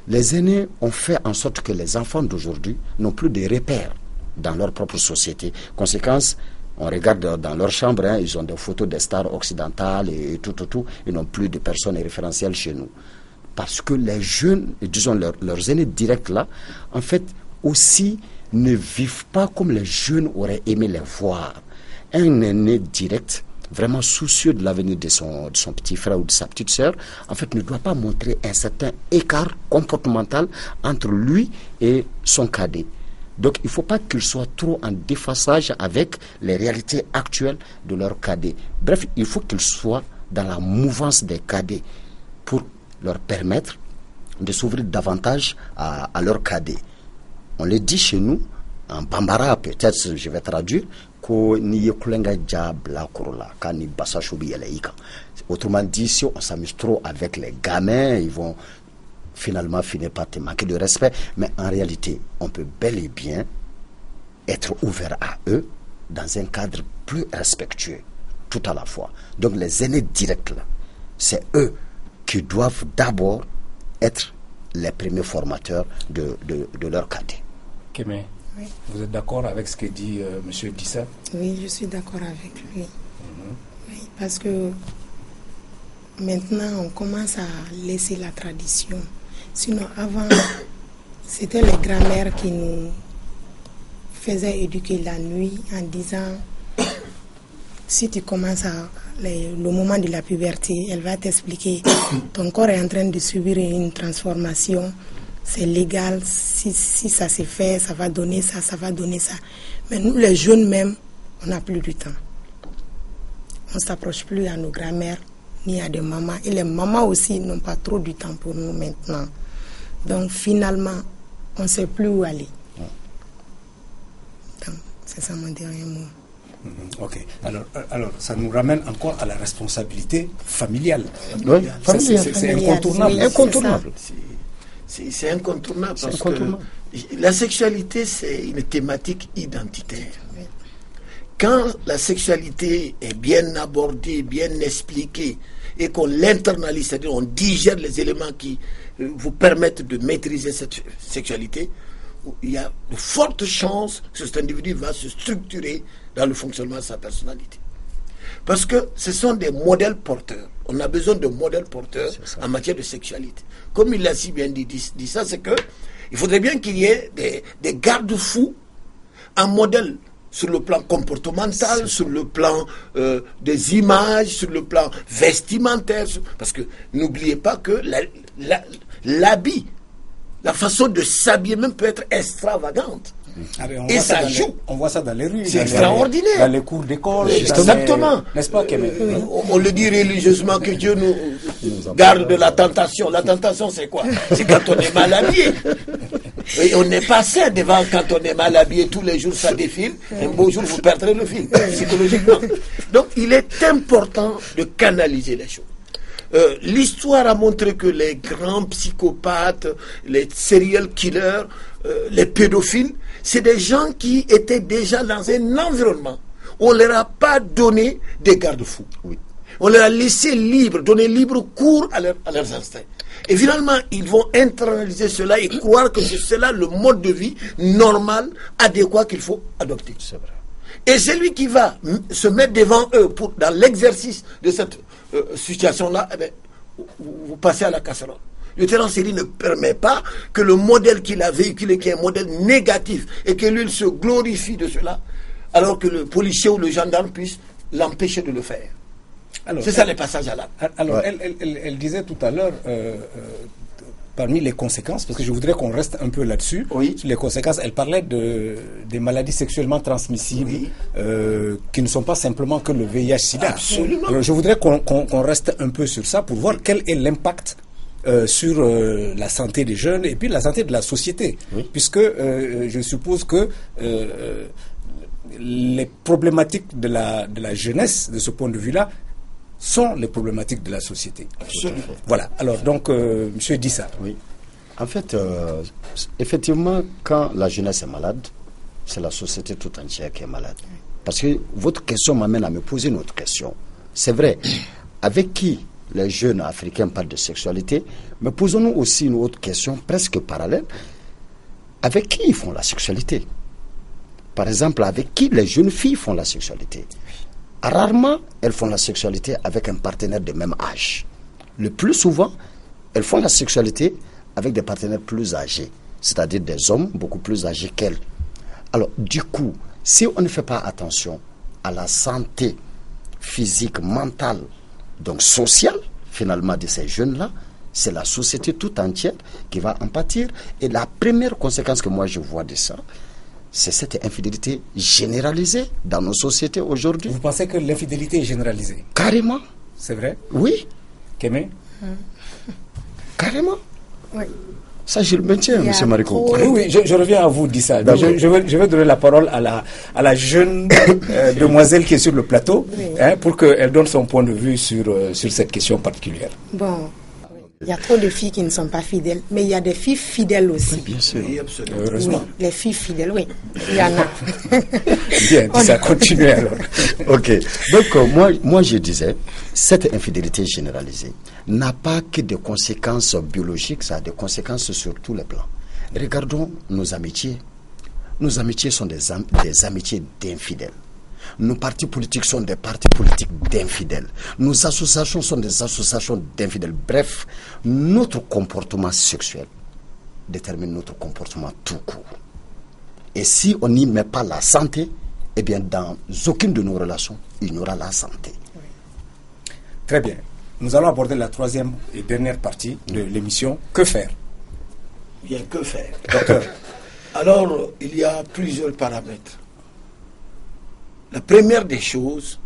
Les aînés ont fait en sorte que les enfants d'aujourd'hui n'ont plus de repères dans leur propre société. Conséquence, on regarde dans leur chambre, ils ont des photos des stars occidentales et tout. Ils n'ont plus de personnes référentielles chez nous. Parce que les jeunes, disons leurs aînés directs là, en fait, aussi ne vivent pas comme les jeunes auraient aimé les voir. Un aîné direct, vraiment soucieux de l'avenir de son petit frère ou de sa petite sœur, en fait, ne doit pas montrer un certain écart comportemental entre lui et son cadet. Donc, il ne faut pas qu'il soit trop en déphasage avec les réalités actuelles de leur cadet. Bref, il faut qu'il soit dans la mouvance des cadets pour leur permettre de s'ouvrir davantage à leur cadet. On le dit chez nous, en Bambara, peut-être, je vais traduire, autrement dit, si on s'amuse trop avec les gamins, ils vont finalement finir par te manquer de respect. Mais en réalité, on peut bel et bien être ouvert à eux dans un cadre plus respectueux, tout à la fois. Donc les aînés directs, là, c'est eux qui doivent d'abord être les premiers formateurs de leur cadet. Kémé, oui. Vous êtes d'accord avec ce que dit M. Dissa? Oui, je suis d'accord avec lui. Oui, parce que maintenant, on commence à laisser la tradition. Sinon, avant, c'était les grands-mères qui nous faisaient éduquer la nuit en disant, si tu commences le moment de la puberté, elle va t'expliquer, ton corps est en train de subir une transformation, c'est légal, si ça se fait, ça va donner ça, ça va donner ça. Mais nous, les jeunes même, on n'a plus du temps. On ne s'approche plus à nos grands-mères, ni à des mamans. Et les mamans aussi n'ont pas trop du temps pour nous maintenant. Donc finalement, on ne sait plus où aller. Donc, c'est ça mon dernier mot. Ok. Alors, ça nous ramène encore à la responsabilité familiale. Oui, c'est incontournable. Oui, incontournable. C'est incontournable parce que la sexualité, c'est une thématique identitaire. Quand la sexualité est bien abordée, bien expliquée, et qu'on l'internalise, c'est-à-dire on digère les éléments qui vous permettent de maîtriser cette sexualité, il y a de fortes chances que cet individu va se structurer dans le fonctionnement de sa personnalité. Parce que ce sont des modèles porteurs. On a besoin de modèles porteurs en matière de sexualité. Comme il l'a si bien dit ça, c'est que il faudrait bien qu'il y ait des garde-fous, un modèle sur le plan comportemental, sur le plan des images, sur le plan vestimentaire. Parce que n'oubliez pas que l'habit, la façon de s'habiller même peut être extravagante. Et ça joue. On voit ça dans les rues. C'est extraordinaire. Dans les cours d'école. Exactement. N'est-ce pas, Kémé? On le dit religieusement que Dieu nous garde de la tentation. La tentation, c'est quoi? C'est quand on est mal habillé. Et on n'est pas sain devant quand on est mal habillé. Tous les jours, ça défile. Un beau jour, vous perdrez le fil, psychologiquement. Donc, il est important de canaliser les choses. L'histoire a montré que les grands psychopathes, les serial killers, les pédophiles, c'est des gens qui étaient déjà dans un environnement où on ne leur a pas donné des garde-fous. Oui. On leur a laissé libre, donné libre cours à leurs instincts. Et finalement, ils vont internaliser cela et croire que c'est cela le mode de vie normal, adéquat qu'il faut adopter. C'est vrai. Et celui qui va se mettre devant eux dans l'exercice de cette situation-là, eh bien, vous passez à la casserole. Le tueur en série ne permet pas que le modèle qu'il a véhiculé, qui est un modèle négatif, et que lui se glorifie de cela, alors que le policier ou le gendarme puisse l'empêcher de le faire. C'est ça les passages à l'acte. Alors, elle disait tout à l'heure, parmi les conséquences, parce que je voudrais qu'on reste un peu là-dessus, sur les conséquences, elle parlait des maladies sexuellement transmissibles, qui ne sont pas simplement que le VIH-Sida. Absolument. Alors, je voudrais qu'on reste un peu sur ça pour voir quel est l'impact sur la santé des jeunes et puis la santé de la société. Puisque je suppose que les problématiques de la jeunesse, de ce point de vue-là, sont les problématiques de la société. Absolument. Voilà. Alors, donc, monsieur Dissa. Oui. En fait, effectivement, quand la jeunesse est malade, c'est la société tout entière qui est malade. Parce que votre question m'amène à me poser une autre question. C'est vrai, avec qui les jeunes africains parlent de sexualité, mais posons-nous aussi une autre question presque parallèle. Avec qui ils font la sexualité? Par exemple, avec qui les jeunes filles font la sexualité? Rarement, elles font la sexualité avec un partenaire de même âge. Le plus souvent, elles font la sexualité avec des partenaires plus âgés, c'est-à-dire des hommes beaucoup plus âgés qu'elles. Alors, du coup, si on ne fait pas attention à la santé physique, mentale, donc sociale, finalement, de ces jeunes-là, c'est la société tout entière qui va en pâtir. Et la première conséquence que moi je vois de ça, c'est cette infidélité généralisée dans nos sociétés aujourd'hui. Vous pensez que l'infidélité est généralisée? Carrément. C'est vrai? Oui. Kémé? Carrément. Oui. Ça, je le maintiens, M. Mariko. Oui, je reviens à vous, Dissa. Je vais donner la parole à la jeune demoiselle qui est sur le plateau, pour qu'elle donne son point de vue sur cette question particulière. Bon, Il y a trop de filles qui ne sont pas fidèles, mais il y a des filles fidèles aussi. Oui, bien sûr. Oui, absolument. Heureusement. Oui, les filles fidèles, oui. Il y en a. Bien, ça continue alors. Ok. Donc, moi, je disais, cette infidélité généralisée n'a pas que des conséquences biologiques, ça a des conséquences sur tous les plans. Regardons nos amitiés. Nos amitiés sont des amitiés d'infidèles. Nos partis politiques sont des partis politiques d'infidèles. Nos associations sont des associations d'infidèles. Bref, notre comportement sexuel détermine notre comportement tout court. Et si on n'y met pas la santé, eh bien, dans aucune de nos relations, il y aura la santé. Très bien. Nous allons aborder la troisième et dernière partie de l'émission. Que faire? Bien, que faire? Docteur. Alors, il y a plusieurs paramètres. La première des choses,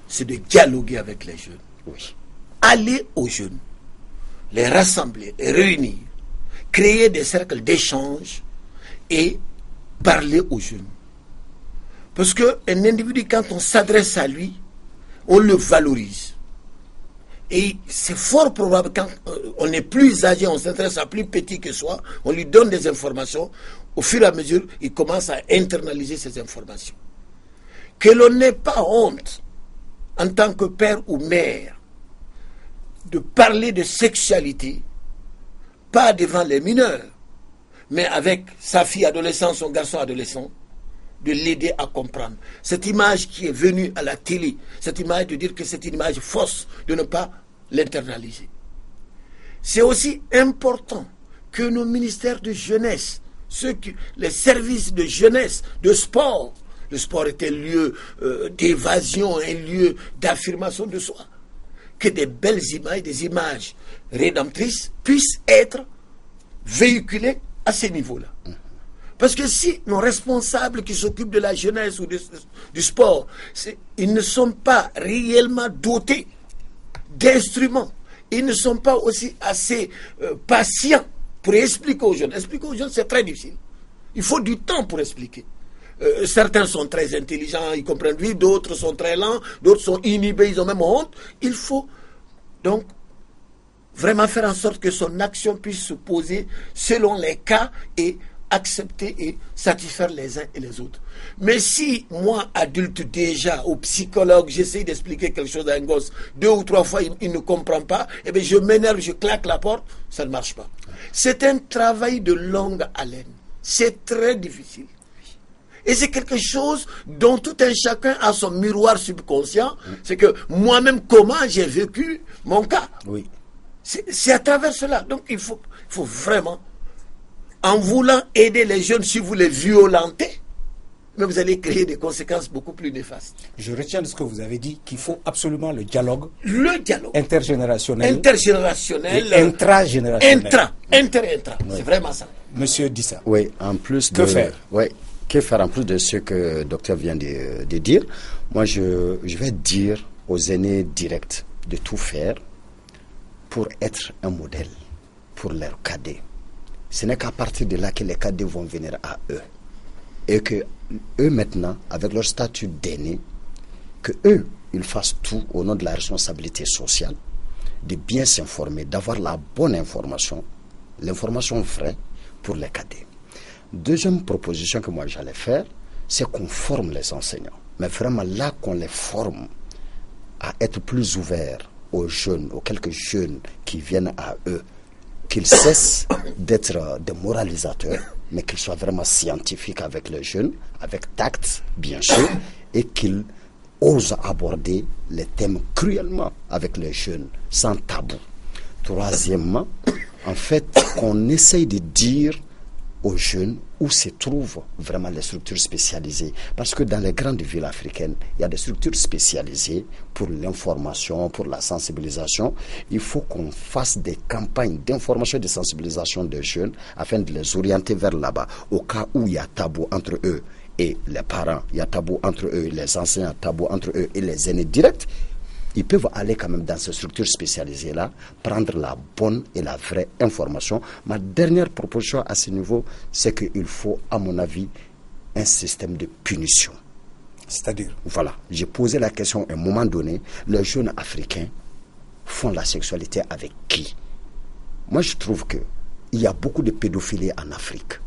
c'est de dialoguer avec les jeunes. Oui. Aller aux jeunes, les rassembler, les réunir, créer des cercles d'échange et parler aux jeunes. Parce qu'un individu, quand on s'adresse à lui, on le valorise. Et c'est fort probable, quand on est plus âgé, on s'intéresse à plus petit que soi, on lui donne des informations, au fur et à mesure, il commence à internaliser ces informations. Que l'on n'ait pas honte, en tant que père ou mère, de parler de sexualité, pas devant les mineurs, mais avec sa fille adolescente, son garçon adolescent, de l'aider à comprendre. Cette image qui est venue à la télé, cette image de dire que c'est une image fausse, de ne pas l'internaliser. C'est aussi important que nos ministères de jeunesse, les services de jeunesse, de sport, le sport est un lieu d'évasion, un lieu d'affirmation de soi, que des belles images, des images rédemptrices puissent être véhiculées à ces niveaux-là. Parce que si nos responsables qui s'occupent de la jeunesse ou du sport, ils ne sont pas réellement dotés d'instruments, ils ne sont pas aussi assez patients pour expliquer aux jeunes. Expliquer aux jeunes, c'est très difficile. Il faut du temps pour expliquer. Certains sont très intelligents, ils comprennent vite, d'autres sont très lents, d'autres sont inhibés, ils ont même honte. Il faut donc vraiment faire en sorte que son action puisse se poser selon les cas et accepter et satisfaire les uns et les autres. Mais si moi, adulte déjà, au psychologue, j'essaie d'expliquer quelque chose à un gosse, 2 ou 3 fois, il ne comprend pas, eh bien je m'énerve, je claque la porte, ça ne marche pas. C'est un travail de longue haleine. C'est très difficile. Et c'est quelque chose dont tout un chacun a son miroir subconscient. C'est que moi-même, comment j'ai vécu mon cas. Oui. C'est à travers cela. Donc il faut vraiment, en voulant aider les jeunes, si vous les violentez, mais vous allez créer des conséquences beaucoup plus néfastes. Je retiens de ce que vous avez dit qu'il faut absolument le dialogue. Le dialogue. Intergénérationnel. Intergénérationnel. Et intragénérationnel. Intra. Oui. C'est vraiment ça. Monsieur Dissa. Oui, en plus que faire? Oui. Que faire en plus de ce que le docteur vient de dire? Moi, je vais dire aux aînés directs de tout faire pour être un modèle pour leurs cadets. Ce n'est qu'à partir de là que les cadets vont venir à eux. Et que eux maintenant, avec leur statut d'aîné, que eux, ils fassent tout au nom de la responsabilité sociale, de bien s'informer, d'avoir la bonne information, l'information vraie pour les cadets. Deuxième proposition que moi j'allais faire, c'est qu'on forme les enseignants. Mais vraiment là qu'on les forme à être plus ouverts aux jeunes, aux quelques jeunes qui viennent à eux, qu'ils cessent d'être des moralisateurs, mais qu'ils soient vraiment scientifiques avec les jeunes, avec tact, bien sûr, et qu'ils osent aborder les thèmes cruellement avec les jeunes, sans tabou. Troisièmement, en fait, on essaye de dire aux jeunes où se trouvent vraiment les structures spécialisées. Parce que dans les grandes villes africaines, il y a des structures spécialisées pour l'information, pour la sensibilisation. Il faut qu'on fasse des campagnes d'information et de sensibilisation des jeunes afin de les orienter vers là-bas. Au cas où il y a tabou entre eux et les parents, il y a tabou entre eux, les enseignants, tabou entre eux et les aînés directs, ils peuvent aller quand même dans ces structures spécialisées-là, prendre la bonne et la vraie information. Ma dernière proposition à ce niveau, c'est qu'il faut, à mon avis, un système de punition. C'est-à-dire? Voilà, j'ai posé la question à un moment donné, les jeunes africains font la sexualité avec qui? moi je trouve qu'il y a beaucoup de pédophilie en Afrique.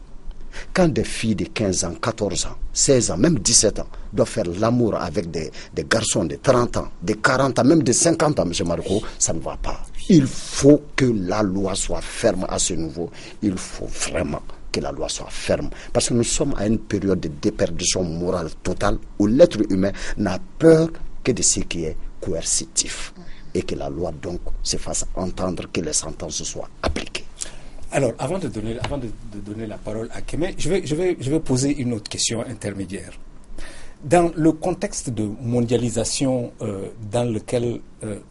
Quand des filles de 15 ans, 14 ans, 16 ans, même 17 ans doivent faire l'amour avec des garçons de 30 ans, de 40 ans, même de 50 ans, M. Marco, ça ne va pas. Il faut que la loi soit ferme à ce niveau. Il faut vraiment que la loi soit ferme. Parce que nous sommes à une période de déperdition morale totale où l'être humain n'a peur que de ce qui est coercitif. Et que la loi donc se fasse entendre, que les sentences soient appliquées. Alors, avant de donner la parole à Kémé, je vais poser une autre question intermédiaire. Dans le contexte de mondialisation dans lequel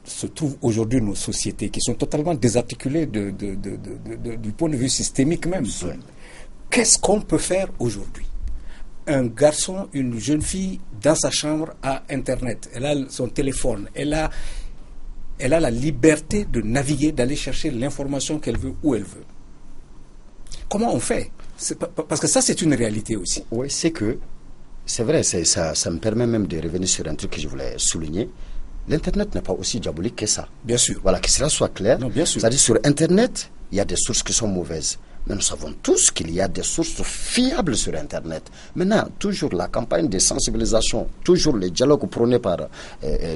se trouvent aujourd'hui nos sociétés, qui sont totalement désarticulées du point de vue systémique même, qu'est-ce qu'on peut faire aujourd'hui? Un garçon, une jeune fille, dans sa chambre, a Internet, elle a son téléphone, elle a la liberté de naviguer, d'aller chercher l'information qu'elle veut, où elle veut. Comment on fait? Parce que ça, c'est une réalité aussi. Oui, c'est vrai, ça me permet même de revenir sur un truc que je voulais souligner. L'Internet n'est pas aussi diabolique que ça. Bien sûr. Voilà, que cela soit clair. Non, bien sûr. C'est-à-dire, sur Internet, il y a des sources qui sont mauvaises. Mais nous savons tous qu'il y a des sources fiables sur Internet. Maintenant, toujours la campagne de sensibilisation, toujours le dialogue prôné par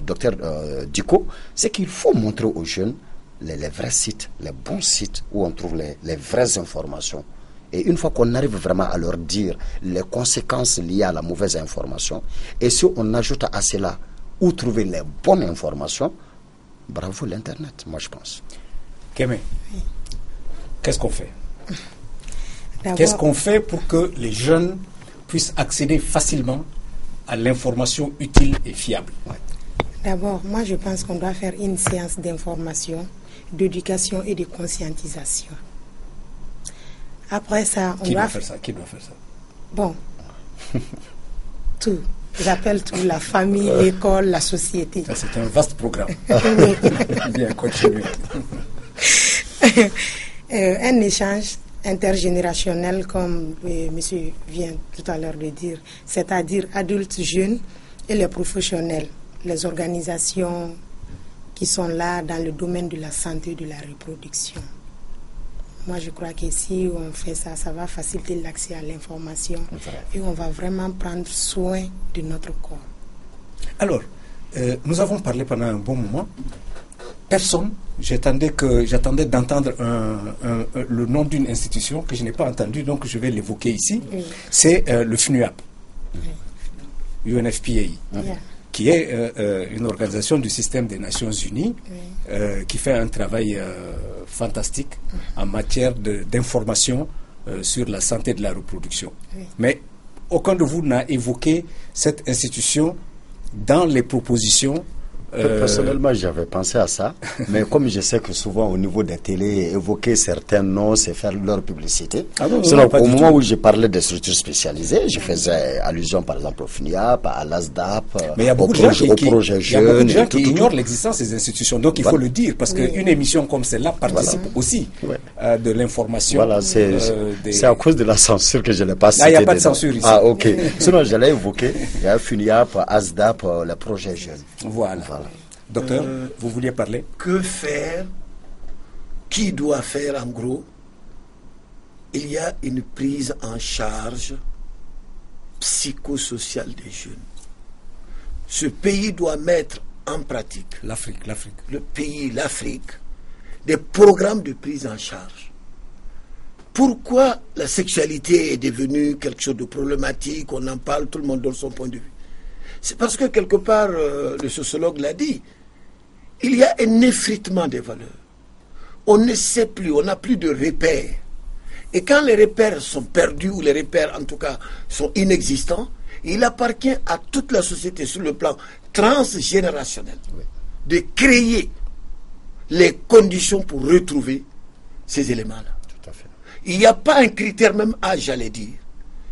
Dr Diko, c'est qu'il faut montrer aux jeunes les vrais sites, les bons sites où on trouve les vraies informations. Et une fois qu'on arrive vraiment à leur dire les conséquences liées à la mauvaise information, et si on ajoute à cela où trouver les bonnes informations, bravo l'Internet, moi je pense. Kémé, qu'est-ce qu'on fait? Qu'est-ce qu'on fait pour que les jeunes puissent accéder facilement à l'information utile et fiable? D'abord, moi je pense qu'on doit faire une séance d'information, d'éducation et de conscientisation. Après ça, Qui doit faire ça? Bon, tout. J'appelle tout, la famille, l'école, la société. Ça, c'est un vaste programme. Bien, continuez. Un échange intergénérationnel, comme monsieur vient tout à l'heure de dire, c'est-à-dire adultes, jeunes et les professionnels, les organisations qui sont là dans le domaine de la santé et de la reproduction. Moi, je crois que si on fait ça, ça va faciliter l'accès à l'information et on va vraiment prendre soin de notre corps. Alors, nous avons parlé pendant un bon moment. Personne, j'attendais d'entendre le nom d'une institution que je n'ai pas entendu, donc je vais l'évoquer ici. Oui. C'est le FNUAP, UNFPA, qui est une organisation du système des Nations Unies qui fait un travail fantastique en matière d'information sur la santé de la reproduction. Oui. Mais aucun de vous n'a évoqué cette institution dans les propositions. Personnellement, j'avais pensé à ça, mais comme je sais que souvent au niveau des télés, évoquer certains noms, c'est faire leur publicité. Sinon, au moment où je parlais des structures spécialisées, je faisais allusion par exemple au FNIAP, à l'ASDAP, au projet jeune. Il y a beaucoup de gens qui ignorent l'existence des institutions, donc il faut le dire, parce qu'une émission comme celle-là participe aussi de l'information. Voilà, c'est à cause de la censure que je ne l'ai pas cité. Il n'y a pas de censure ici. Ah, ok. Sinon, j'allais évoquer, il y a FNIAP, ASDAP, le projet jeune. Voilà. Docteur, vous vouliez parler? Que faire? Qui doit faire en gros? Il y a une prise en charge psychosociale des jeunes. Ce pays doit mettre en pratique, l'Afrique, le pays, l'Afrique, des programmes de prise en charge. Pourquoi la sexualité est devenue quelque chose de problématique? On en parle, tout le monde donne son point de vue. C'est parce que quelque part, le sociologue l'a dit, il y a un effritement des valeurs. On ne sait plus, on n'a plus de repères. Et quand les repères sont perdus, ou les repères en tout cas sont inexistants, il appartient à toute la société sur le plan transgénérationnel de créer les conditions pour retrouver ces éléments-là. Tout à fait. Il n'y a pas un critère, même âge, j'allais dire.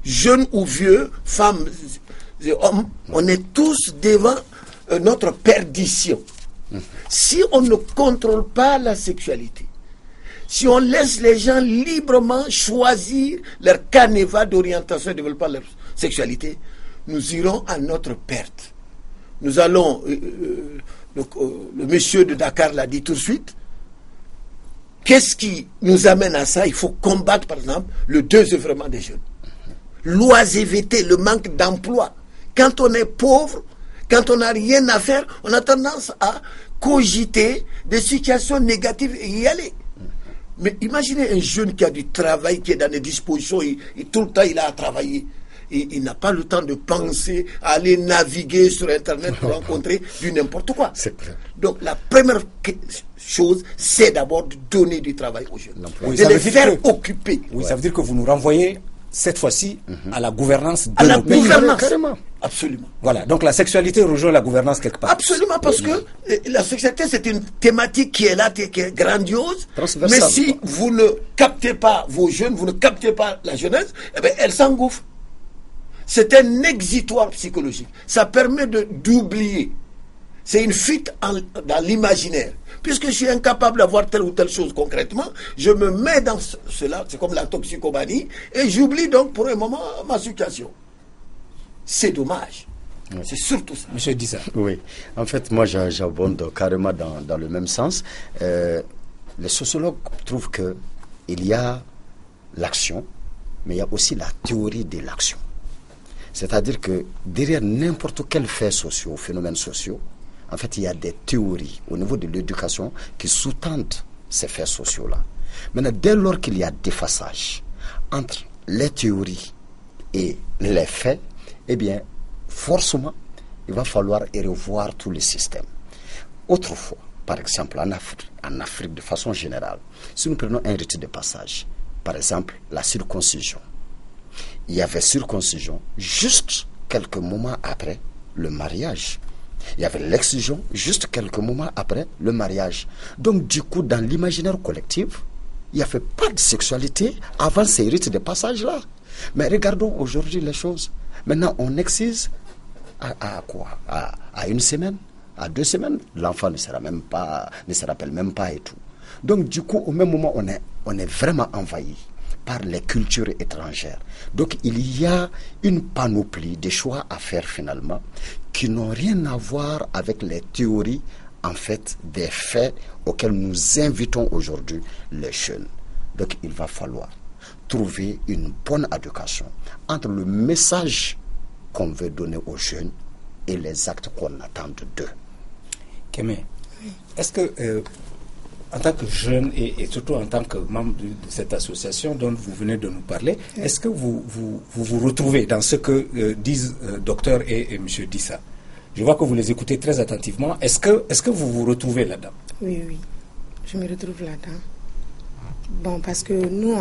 Jeunes ou vieux, femmes et hommes, on est tous devant notre perdition. Si on ne contrôle pas la sexualité, si on laisse les gens librement choisir leur canevas d'orientation et de développement de leur sexualité, nous irons à notre perte. Nous allons, le monsieur de Dakar l'a dit tout de suite, Qu'est-ce qui nous amène à ça? Il faut combattre, par exemple, le désœuvrement des jeunes. L'oisiveté, le manque d'emploi. Quand on est pauvre, quand on n'a rien à faire, on a tendance à cogiter des situations négatives et y aller. Mais imaginez un jeune qui a du travail, qui est dans des dispositions, et tout le temps il a à travailler. Et il n'a pas le temps de penser à aller naviguer sur Internet pour rencontrer du n'importe quoi. Donc la première chose, c'est d'abord de donner du travail aux jeunes. Oui, de les faire occuper. Oui, ça veut dire que vous nous renvoyez cette fois-ci à la gouvernance de nos pays. Carrément. Absolument. Voilà, donc la sexualité rejoint la gouvernance quelque part. Absolument, parce que la sexualité, c'est une thématique qui est là, qui est grandiose. Mais si vous ne captez pas vos jeunes, vous ne captez pas la jeunesse, eh bien, elle s'engouffre. C'est un exitoire psychologique. Ça permet d'oublier. C'est une fuite dans l'imaginaire. Puisque je suis incapable d'avoir telle ou telle chose concrètement, je me mets dans cela, c'est comme la toxicomanie, et j'oublie donc pour un moment ma situation. C'est dommage. Oui. C'est surtout ça. Monsieur Dissa. Oui. En fait, moi, j'abonde carrément dans le même sens. Les sociologues trouvent qu'il y a l'action, mais il y a aussi la théorie de l'action. C'est-à-dire que derrière n'importe quel fait social, phénomènes sociaux, en fait, il y a des théories au niveau de l'éducation qui sous-tendent ces faits sociaux-là. Maintenant, dès lors qu'il y a déphasage entre les théories et les faits, eh bien, forcément, il va falloir revoir tous les systèmes. Autrefois, par exemple, en Afrique de façon générale, si nous prenons un rite de passage, par exemple, la circoncision, il y avait circoncision juste quelques moments après le mariage. Il y avait l'excision juste quelques moments après le mariage. Donc, du coup, dans l'imaginaire collectif, il n'y avait pas de sexualité avant ces rites de passage-là. Mais regardons aujourd'hui les choses. Maintenant, on excise à quoi? À une semaine, à 2 semaines, l'enfant ne se rappelle même pas et tout. Donc, du coup, au même moment, on est vraiment envahi par les cultures étrangères. Donc, il y a une panoplie de choix à faire finalement qui n'ont rien à voir avec les théories, en fait, des faits auxquels nous invitons aujourd'hui les jeunes. Donc, il va falloir trouver une bonne éducation entre le message qu'on veut donner aux jeunes et les actes qu'on attend d'eux. Kémé, est-ce que, en tant que jeune et surtout en tant que membre de cette association dont vous venez de nous parler, est-ce que vous retrouvez dans ce que disent docteur et M. Dissa? Je vois que vous les écoutez très attentivement. Est-ce que vous vous retrouvez là-dedans? Oui, je me retrouve là-dedans. Bon, parce que nous,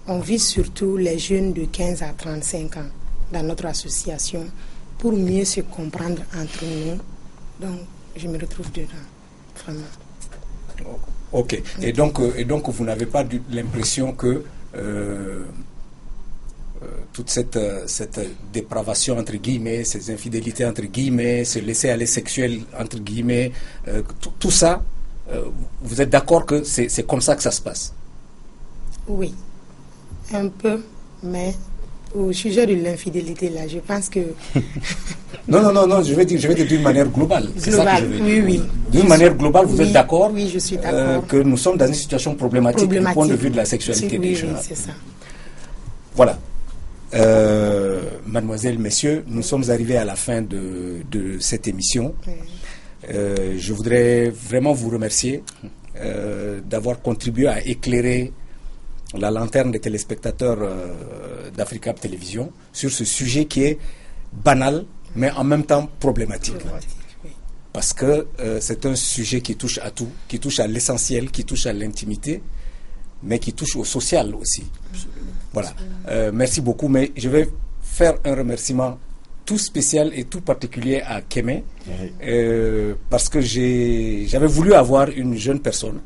on vise surtout les jeunes de 15 à 35 ans dans notre association pour mieux se comprendre entre nous. Donc, je me retrouve dedans, vraiment. Ok. Et donc vous n'avez pas l'impression que toute cette dépravation, entre guillemets, ces infidélités, entre guillemets, ce laisser-aller sexuel, entre guillemets, tout ça, vous êtes d'accord que c'est comme ça que ça se passe? Oui, un peu, mais au sujet de l'infidélité, là, je pense que... Non, je vais dire d'une manière globale. C'est ça que je veux dire. Oui. D'une manière globale, vous êtes d'accord? Oui, je suis d'accord. Que nous sommes dans une situation problématique du point de vue de la sexualité des jeunes. Oui, c'est ça. Voilà. Mademoiselles, messieurs, nous sommes arrivés à la fin de cette émission. Je voudrais vraiment vous remercier d'avoir contribué à éclairer la lanterne des téléspectateurs d'Africab Télévision sur ce sujet qui est banal, mais en même temps problématique. Parce que c'est un sujet qui touche à tout, qui touche à l'essentiel, qui touche à l'intimité, mais qui touche au social aussi. Voilà. Merci beaucoup, mais je vais faire un remerciement tout spécial et tout particulier à Kémé, parce que j'avais voulu avoir une jeune personne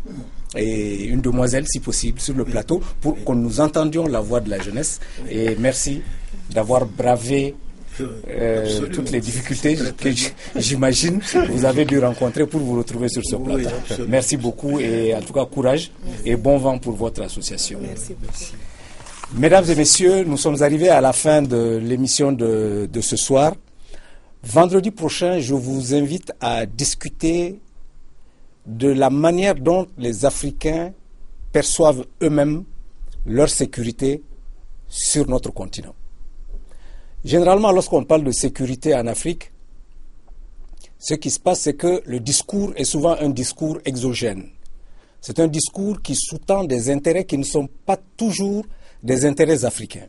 et une demoiselle, si possible, sur le plateau pour que nous entendions la voix de la jeunesse. Et merci d'avoir bravé toutes les difficultés que j'imagine vous avez dû rencontrer pour vous retrouver sur ce plateau. Merci beaucoup et en tout cas courage et bon vent pour votre association. Merci beaucoup. Mesdames et messieurs, nous sommes arrivés à la fin de l'émission de ce soir. Vendredi prochain, je vous invite à discuter de la manière dont les Africains perçoivent eux-mêmes leur sécurité sur notre continent. Généralement, lorsqu'on parle de sécurité en Afrique, ce qui se passe, c'est que le discours est souvent un discours exogène. C'est un discours qui sous-tend des intérêts qui ne sont pas toujours des intérêts africains.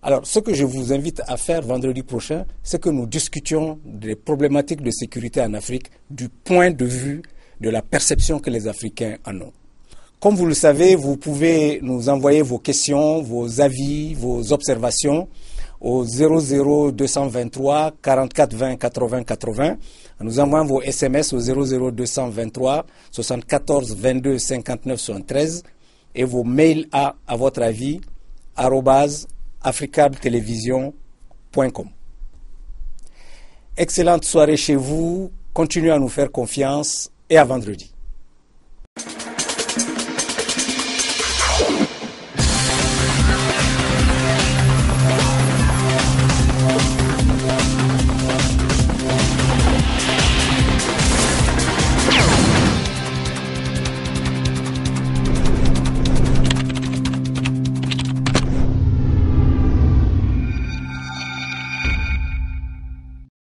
Alors, ce que je vous invite à faire vendredi prochain, c'est que nous discutions des problématiques de sécurité en Afrique du point de vue de la perception que les Africains en ont. Comme vous le savez, vous pouvez nous envoyer vos questions, vos avis, vos observations au 00223 44 20 80 80, en nous envoyant vos SMS au 00223 74 22 59 73 et vos mails à votre avis, @africabtelevision.com. Excellente soirée chez vous, continuez à nous faire confiance et à vendredi.